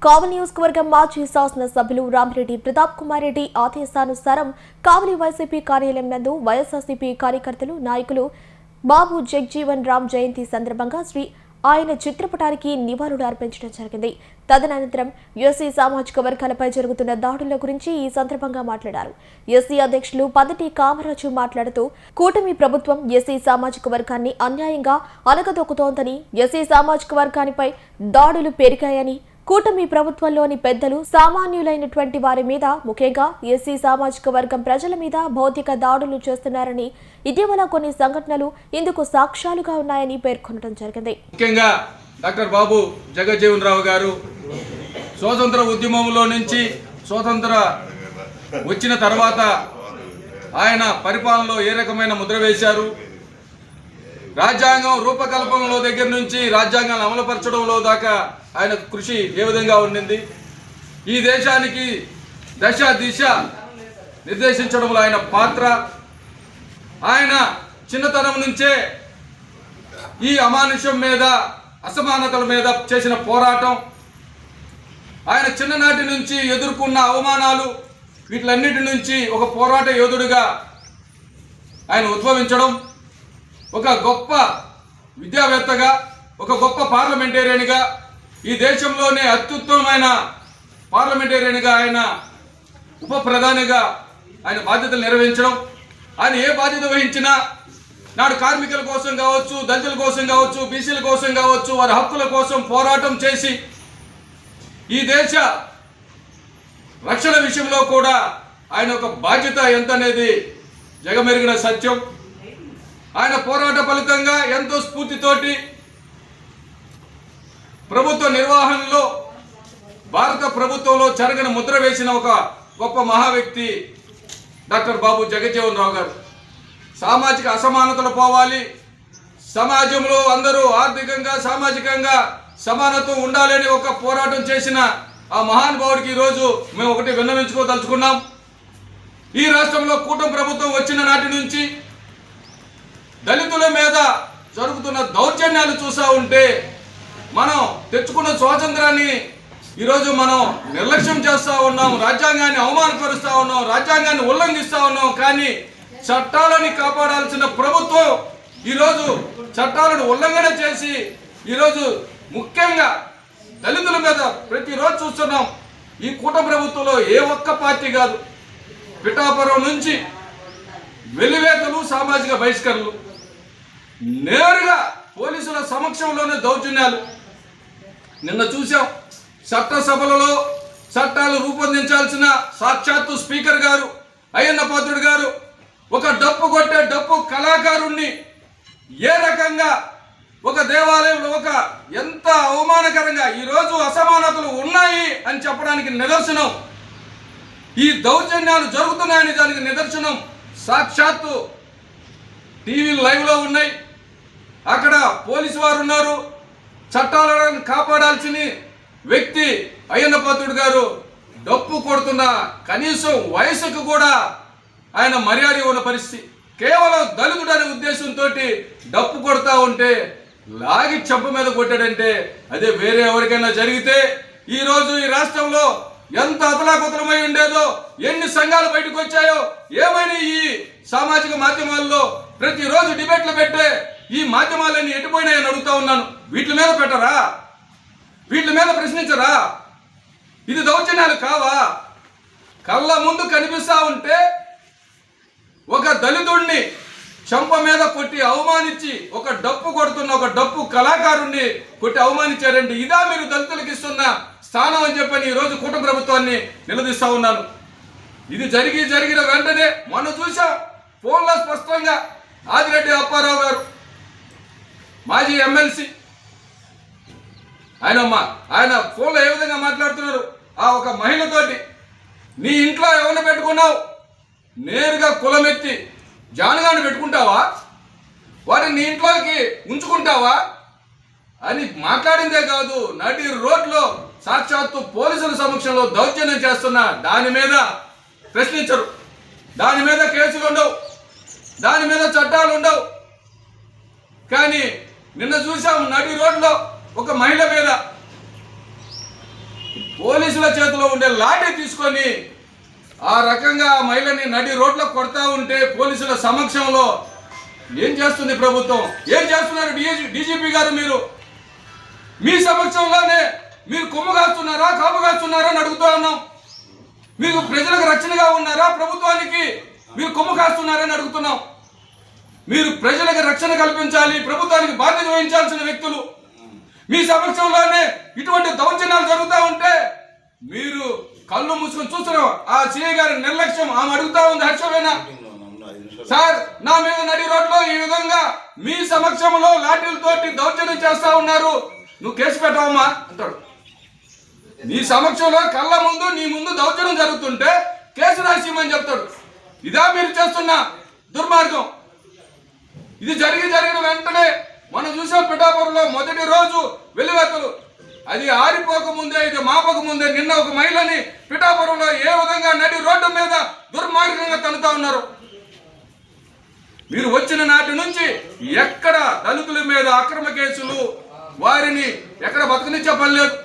కావలి నియోజకవర్గం మాజీ శాసనసభ్యులు రామిరెడ్డి ప్రతాప్ కుమార్ రెడ్డి ఆదేశానుసారం కావలి వైసీపీ కార్యాలయం నందు వైఎస్ఆర్సీపీ కార్యకర్తలు నాయకులు బాబు జగ్జీవన్ రామ్ జయంతి సందర్భంగా ఆయన చిత్రపటానికి నివాళులు అర్పించడం జరిగింది. తదనంతరం ఎస్సీ సామాజిక వర్గాలపై జరుగుతున్న దాడుల గురించి ఈ సందర్భంగా మాట్లాడారు. ఎస్సీ అధ్యక్షులు పదటి కామరాజు మాట్లాడుతూ కూటమి ప్రభుత్వం ఎస్సీ సామాజిక వర్గాన్ని అన్యాయంగా అణగదొక్కుతోందని, ఎస్సీ సామాజిక వర్గానిపై దాడులు పెరిగాయని, కూటమి ప్రభుత్వంలోని పెద్దలు సామాన్యులైనటువంటి వారి మీద, ముఖ్యంగా ఎస్సీ సామాజిక వర్గం ప్రజల మీద భౌతిక దాడులు చేస్తున్నారని, ఇటీవల కొన్ని సంఘటనలు ఇందుకు సాక్ష్యాలుగా ఉన్నాయని పేర్కొనడం జరిగింది. ముఖ్యంగా డాక్టర్ బాబు జగజ్జీవన్ రావు గారు స్వాతంత్ర ఉద్యమంలో నుంచి స్వాతంత్ర వచ్చిన తర్వాత ఆయన పరిపాలనలో ఏ రకమైన ముద్ర వేశారు, రాజ్యాంగం రూపకల్పనలో దగ్గర నుంచి రాజ్యాంగాన్ని అమలుపరచడంలో దాకా ఆయన కృషి ఏ విధంగా ఉండింది, ఈ దేశానికి దశ దిశ నిర్దేశించడంలో ఆయన పాత్ర, ఆయన చిన్నతనం నుంచే ఈ అమానుష్యం మీద, అసమానతల మీద చేసిన పోరాటం, ఆయన చిన్ననాటి నుంచి ఎదుర్కొన్న అవమానాలు, వీటిలన్నిటి నుంచి ఒక పోరాట యోధుడిగా ఆయన ఉద్భవించడం, ఒక గొప్ప విద్యావేత్తగా, ఒక గొప్ప పార్లమెంటేరియన్గా, ఈ దేశంలోనే అత్యుత్తమమైన పార్లమెంటేరియన్గా ఆయన ఉప ప్రధానిగా ఆయన బాధ్యతలు నిర్వహించడం, ఆయన ఏ బాధ్యత వహించినా నాడు కార్మికుల కోసం కావచ్చు, దళితుల కోసం కావచ్చు, బీసీల కోసం కావచ్చు, వారి హక్కుల కోసం పోరాటం చేసి ఈ దేశ రక్షణ విషయంలో కూడా ఆయన ఒక బాధ్యత ఎంత అనేది జగమెరిగిన సత్యం. ఆయన పోరాట ఫలితంగా ఎంతో స్ఫూర్తితోటి ప్రభుత్వ నిర్వహణలో, భారత ప్రభుత్వంలో చెరగని ముద్ర వేసిన ఒక గొప్ప మహా వ్యక్తి డాక్టర్ బాబు జగజ్జీవన్ రావు గారు. సామాజిక అసమానతలు పోవాలి, సమాజంలో అందరూ ఆర్థికంగా సామాజికంగా సమానత్వం ఉండాలని ఒక పోరాటం చేసిన ఆ మహానుభావుడికి ఈరోజు మేము ఒకటి విన్నవించుకోదలుచుకున్నాం. ఈ రాష్ట్రంలో కూటమి ప్రభుత్వం వచ్చిన నాటి నుంచి దళితుల మీద జరుగుతున్న దౌర్జన్యాలు చూస్తూ ఉంటే మనం తెచ్చుకున్న స్వాతంత్రాన్ని ఈరోజు మనం నిర్లక్ష్యం చేస్తూ ఉన్నాం, రాజ్యాంగాన్ని అవమానపరుస్తూ ఉన్నాం, రాజ్యాంగాన్ని ఉల్లంఘిస్తూ ఉన్నాం. కానీ చట్టాలని కాపాడాల్సిన ప్రభుత్వం ఈరోజు చట్టాలను ఉల్లంఘన చేసి ఈరోజు ముఖ్యంగా దళితుల మీద ప్రతిరోజు చూస్తున్నాం. ఈ కూటమి ప్రభుత్వంలో ఏ ఒక్క పార్టీ కాదు, పిఠాపురం నుంచి వెలివేతలు, సామాజిక బహిష్కరణలు, నేరుగా పోలీసుల సమక్షంలోనే దౌర్జన్యాలు. నిన్న చూసాం, చట్టసభలలో చట్టాలు రూపొందించాల్సిన సాక్షాత్తు స్పీకర్ గారు అయ్యన్న పాత్రుడు గారు ఒక డప్పు కొట్టే డప్పు కళాకారుణ్ణి ఏ రకంగా ఒక దేవాలయంలో ఒక ఎంత అవమానకరంగా ఈరోజు అసమానతలు ఉన్నాయి అని చెప్పడానికి నిదర్శనం, ఈ దౌర్జన్యాలు జరుగుతున్నాయని దానికి నిదర్శనం సాక్షాత్తు టీవీలు లైవ్లో ఉన్నాయి. అక్కడ పోలీసు వారు ఉన్నారు, చట్టాలను కాపాడాల్సిన వ్యక్తి అయ్యన్న పాత్రుడు గారు డప్పు కొడుతున్న కనీసం వయసుకు కూడా ఆయన మర్యాద ఉన్న పరిస్థితి. కేవలం దళితుడు అనే ఉద్దేశంతో డప్పు కొడతా ఉంటే లాగి చెంప మీద కొట్టాడంటే అదే వేరే ఎవరికైనా జరిగితే ఈరోజు ఈ రాష్ట్రంలో ఎంత అతలాకుతలమై ఉండేదో, ఎన్ని సంఘాలు బయటకు వచ్చాయో, ఏమైనా ఈ సామాజిక మాధ్యమాల్లో ప్రతిరోజు డిబేట్లు పెట్టే ఈ మాధ్యమాలన్నీ ఎటుపోయినాయని అడుగుతా ఉన్నాను. వీటి మీద పెట్టరా? వీటి మీద ప్రశ్నించరా? ఇది దౌర్జన్యాలు కావా? కళ్ళ ముందు కనిపిస్తా ఉంటే ఒక దళితుడిని చెంప మీద కొట్టి అవమానించి, ఒక డప్పు కొడుతున్న ఒక డప్పు కళాకారుణ్ణి కొట్టి అవమానించారండి. ఇదా మీరు దళితులకు ఇస్తున్న స్థానం అని చెప్పని ఈరోజు కూటమి ప్రభుత్వాన్ని నిలదీస్తా ఉన్నాను. ఇది జరిగిన వెంటనే మనం చూసాం ఫోన్లో స్పష్టంగా ఆదిరెడ్డి అప్పారావు గారు మాజీ ఎమ్మెల్సీ, ఆయన ఫోన్లో ఏ విధంగా మాట్లాడుతున్నారు, ఆ ఒక మహిళతోటి నీ ఇంట్లో ఎవరిని పెట్టుకున్నావు, నేరుగా కులమెత్తి జానగాన్ని పెట్టుకుంటావా, వారిని నీ ఇంట్లోకి ఉంచుకుంటావా అని మాట్లాడిందే కాదు, నడి రోడ్లో సాక్షాత్తు పోలీసుల సమక్షంలో దౌర్జన్యం చేస్తున్న దాని మీద ప్రశ్నించరు, దాని మీద కేసులు ఉండవు, దాని మీద చట్టాలు ఉండవు. కానీ నిన్న చూసాం నడి రోడ్లో ఒక మహిళ మీద పోలీసుల చేతిలో ఉండే లాఠీ తీసుకొని ఆ రకంగా ఆ మహిళని నడి రోడ్లో కొడతా ఉంటే పోలీసుల సమక్షంలో ఏం చేస్తుంది ప్రభుత్వం? ఏం చేస్తున్నారు డీజీపీ గారు? మీరు మీ సమక్షంలోనే మీరు కొమ్ము కాస్తున్నారా, కాపు కాస్తున్నారా అని అడుగుతూ ఉన్నాం. మీకు ప్రజలకు రక్షణగా ఉన్నారా, ప్రభుత్వానికి మీరు కొమ్ము కాస్తున్నారని అడుగుతున్నాం. మీరు ప్రజలకు రక్షణ కల్పించాలి, ప్రభుత్వానికి బాధ్యత వహించాల్సిన వ్యక్తులు. మీ సమక్షంలోనే ఇటువంటి దౌర్జన్యాలు జరుగుతూ ఉంటే మీరు కళ్ళు మూసుకొని చూస్తున్నాం. ఆ సిఐ గారి నిర్లక్ష్యం, ఆమె అడుగుతా ఉంది హర్షవేనా సార్, నా మీద నడి రోడ్లో ఈ విధంగా మీ సమక్షంలో లాఠీలతోటి దౌర్జన్యం చేస్తా ఉన్నారు, నువ్వు కేసు పెట్టవమ్మా అంటాడు. నీ సమక్షంలో కళ్ళ ముందు నీ ముందు దౌర్జన్యం జరుగుతుంటే కేసు రాసిమని చెప్తాడు. ఇదా మీరు చేస్తున్న దుర్మార్గం? ఇది జరిగిన వెంటనే మనం చూసాం పిఠాపురంలో మొదటి రోజు వెలువెత్తలు. అది ఆరిపోక ముందే, ఇది మాపక ముందే నిన్న ఒక మహిళని పిఠాపురంలో ఏ విధంగా నడి రోడ్డు మీద దుర్మార్గంగా తన్నుతా ఉన్నారు. మీరు వచ్చిన నాటి నుంచి ఎక్కడ దళితుల మీద అక్రమ కేసులు, వారిని ఎక్కడ బతకనిచ్చే పని లేదు.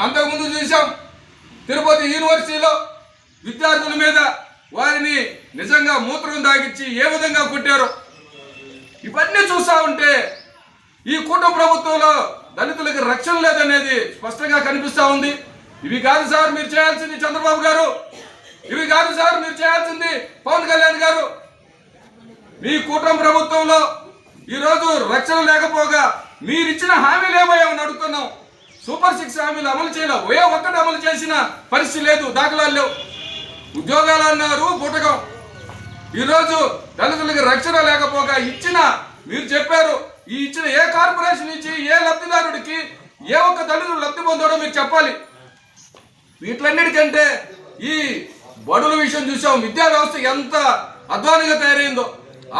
అంతకుముందు చూసాం తిరుపతి యూనివర్సిటీలో విద్యార్థుల మీద వారిని నిజంగా మూత్రం దాగించి ఏ విధంగా కొట్టారో ఇవన్నీ చూస్తా ఉంటే ఈ కూటమి ప్రభుత్వంలో దళితులకు రక్షణ లేదనేది స్పష్టంగా కనిపిస్తా ఉంది. ఇవి కాదు సార్ మీరు చేయాల్సింది చంద్రబాబు గారు, ఇవి కాదు సార్ మీరు చేయాల్సింది పవన్ కళ్యాణ్ గారు. మీ కూటమి ప్రభుత్వంలో ఈరోజు రక్షణ లేకపోగా మీరిచ్చిన హామీలు ఏమయ్యామని అడుగుతున్నాం. సూపర్ 6 హామీలు అమలు చేయలేవు, ఏ ఒక్కటి అమలు చేసిన పరిస్థితి లేదు, దాఖలాలు లేవు. ఉద్యోగాలు అన్నారు పుటకం. ఈరోజు దళితులకి రక్షణ లేకపోగా ఇచ్చిన, మీరు చెప్పారు ఈ ఇచ్చిన ఏ కార్పొరేషన్ ఇచ్చి ఏ లబ్ధిదారుడికి ఏ ఒక్క దళితుడు లబ్ధి పొందాడో మీరు చెప్పాలి. వీటిలన్నిటికంటే ఈ బడుల విషయం చూసాం, విద్యా వ్యవస్థ ఎంత అధ్వానంగా తయారైందో.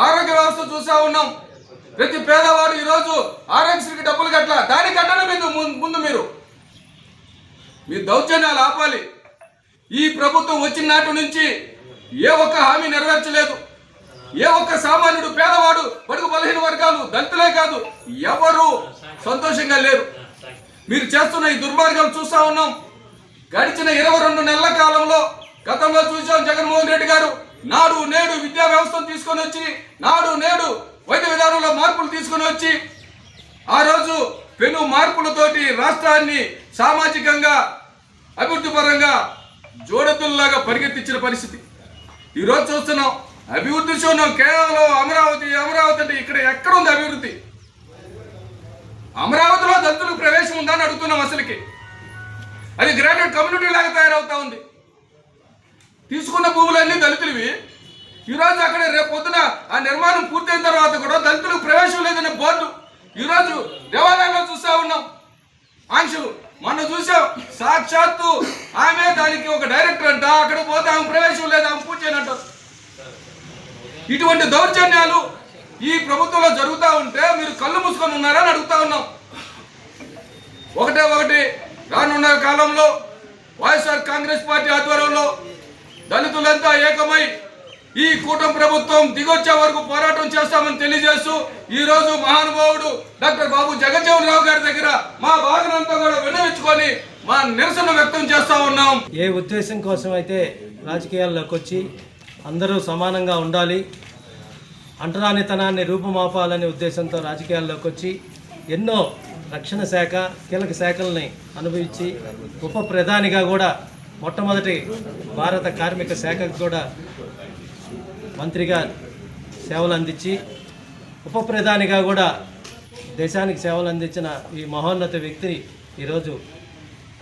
ఆరోగ్య వ్యవస్థ చూసా ఉన్నాం. ప్రతి పేదవాడు ఈరోజు ఆరోగ్యశ్రీకి డబ్బులు కట్టలా, దాని కట్టడం ముందు మీరు మీ దౌర్జన్యాలు ఆపాలి. ఈ ప్రభుత్వం వచ్చిన నాటి నుంచి ఏ ఒక్క హామీ నెరవేర్చలేదు. ఏ ఒక్క సామాన్యుడు, పేదవాడు, బడుగు బలహీన వర్గాలు, దళితులే కాదు ఎవరు సంతోషంగా లేరు. మీరు చేస్తున్న ఈ దుర్మార్గం చూస్తా ఉన్నాం. గడిచిన 22 నెలల కాలంలో గతంలో చూసాం జగన్మోహన్ రెడ్డి గారు నాడు నేడు విద్యా వ్యవస్థను తీసుకొని వచ్చి, నాడు నేడు వైద్య విధానంలో మార్పులు తీసుకొని వచ్చి, ఆ రోజు పెను మార్పులతోటి రాష్ట్రాన్ని సామాజికంగా అభివృద్ధి పరంగా జోడెద్దుల్లాగా పరిగెత్తించిన పరిస్థితి ఈరోజు చూస్తున్నాం. అభివృద్ధి చూస్తున్నాం. కేవలం అమరావతి అంటే ఇక్కడ ఎక్కడ ఉంది అభివృద్ధి? అమరావతిలో దళితులకు ప్రవేశం ఉందని అడుగుతున్నాం. అసలుకి అది గ్రాడ్యుయేట్ కమ్యూనిటీ లాగా తయారవుతా ఉంది. తీసుకున్న భూములన్నీ దళితులవి. ఈరోజు అక్కడ రేపు పొద్దున ఆ నిర్మాణం పూర్తయిన తర్వాత కూడా దళితులకు ప్రవేశం లేదనే బోర్డు ఈరోజు దేవాలయంలో చూస్తా ఉన్నాం. ఆంక్షలు మొన్న చూసాం. సాక్షాత్తు ఆమె దానికి ఒక డైరెక్టర్ అంట, అక్కడ పోతే ఆమె ప్రవేశం లేదు, ఆమె పూజ చేయనంటారు. ఇటువంటి దౌర్జన్యాలు ఈ ప్రభుత్వంలో జరుగుతూ ఉంటే మీరు కళ్ళు మూసుకొని ఉన్నారని అడుగుతా ఉన్నాం. ఒకటి రానున్న కాలంలో వైఎస్ఆర్ కాంగ్రెస్ పార్టీ ఆధ్వర్యంలో దళితులంతా ఏకమై ఈ కూటమి ప్రభుత్వం దిగొచ్చే వరకు పోరాటం చేస్తామని తెలియజేస్తూ ఈ రోజు మహానుభావుడు డాక్టర్ బాబు జగజ్జీవన్ రావు గారి దగ్గర మా బాధనంతా కూడా విన్నవించుకొని మా నిరసన వ్యక్తం చేస్తా ఉన్నాం. ఏ ఉద్దేశం కోసం అయితే రాజకీయాల్లోకి వచ్చి అందరూ సమానంగా ఉండాలి, అంటరానితనాన్ని రూపుమాపాలనే ఉద్దేశంతో రాజకీయాల్లోకి వచ్చి ఎన్నో రక్షణ శాఖ కీలక శాఖల్ని అనుభవించి ఉప ప్రధానిగా కూడా మొట్టమొదటి భారత కార్మిక శాఖకు కూడా మంత్రిగా సేవలు అందించి ఉప ప్రధానిగా కూడా దేశానికి సేవలు అందించిన ఈ మహోన్నత వ్యక్తిని ఈరోజు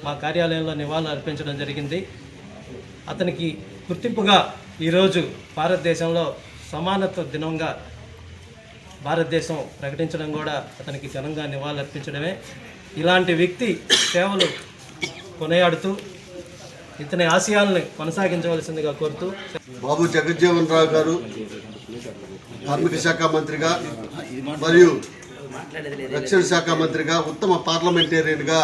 మా కార్యాలయంలో నివాళులు అర్పించడం జరిగింది. అతనికి గుర్తింపుగా ఈరోజు భారతదేశంలో సమానత్వ దినంగా భారతదేశం ప్రకటించడం కూడా అతనికి ఘనంగా నివాళులు అర్పించడమే. ఇలాంటి వ్యక్తి సేవలు కొనియాడుతూ ఇతని ఆశయాలను కొనసాగించవలసిందిగా కోరుతూ బాబు జగజ్జీవన్ రావు గారు కార్మిక శాఖ మంత్రిగా మరియు రక్షణ శాఖ మంత్రిగా ఉత్తమ పార్లమెంటేరియన్గా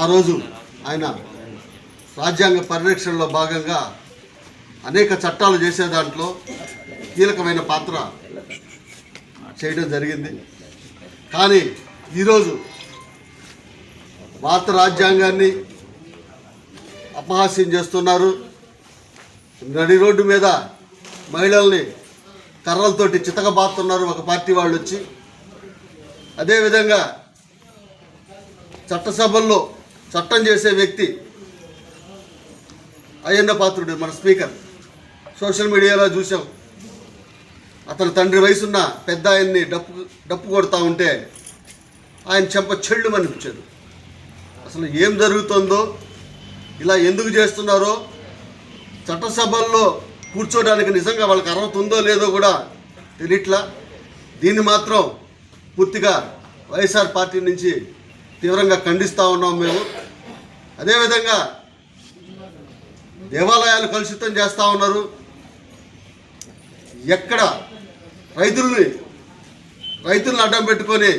ఆ రోజు ఆయన రాజ్యాంగ పరిరక్షణలో భాగంగా అనేక చట్టాలు చేసే దాంట్లో కీలకమైన పాత్ర చేయడం జరిగింది. కానీ ఈరోజు భారత రాజ్యాంగాన్ని అపహాస్యం చేస్తున్నారు. నడి రోడ్డు మీద మహిళల్ని కర్రలతోటి చితకబాతున్నారు ఒక పార్టీ వాళ్ళు వచ్చి. అదేవిధంగా చట్టసభల్లో చట్టం చేసే వ్యక్తి అయ్యన్న పాత్రుడు, మన స్పీకర్, సోషల్ మీడియాలో చూసాం. అతని తండ్రి వయసున్న పెద్ద ఆయన్ని డప్పు కొడతా ఉంటే ఆయన చెంప చెళ్ళు అనిపించాడు. అసలు ఏం జరుగుతుందో, ఇలా ఎందుకు చేస్తున్నారో, చట్టసభల్లో కూర్చోడానికి నిజంగా వాళ్ళకి అర్హత ఉందో లేదో కూడా తెలియట్లా. దీన్ని మాత్రం పూర్తిగా వైఎస్ఆర్ పార్టీ నుంచి తీవ్రంగా ఖండిస్తూ ఉన్నాం మేము. అదేవిధంగా దేవాలయాలు కలుషితం చేస్తూ ఉన్నారు. ఎక్కడ రైతుల్ని అడ్డం పెట్టుకొని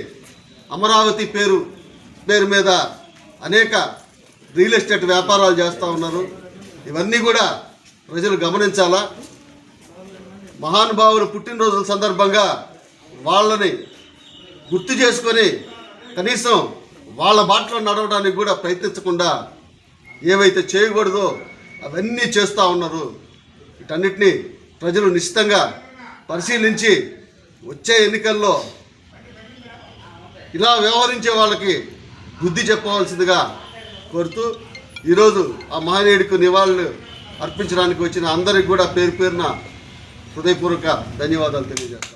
అమరావతి పేరు మీద అనేక రియల్ ఎస్టేట్ వ్యాపారాలు చేస్తూ ఉన్నారు. ఇవన్నీ కూడా ప్రజలు గమనించాలా. మహానుభావుల పుట్టినరోజుల సందర్భంగా వాళ్ళని గుర్తు చేసుకొని కనీసం వాళ్ళ బాటలో నడవడానికి కూడా ప్రయత్నించకుండా ఏవైతే చేయకూడదో అవన్నీ చేస్తూ ఉన్నారు. వీటన్నిటినీ ప్రజలు నిశ్చితంగా పరిశీలించి వచ్చే ఎన్నికల్లో ఇలా వ్యవహరించే వాళ్ళకి బుద్ధి చెప్పవలసిందిగా కోరుతూ ఈరోజు ఆ మహనీయుడికి నివాళులు అర్పించడానికి వచ్చిన అందరికి కూడా పేరు పేరున హృదయపూర్వక ధన్యవాదాలు తెలియజేస్తాం.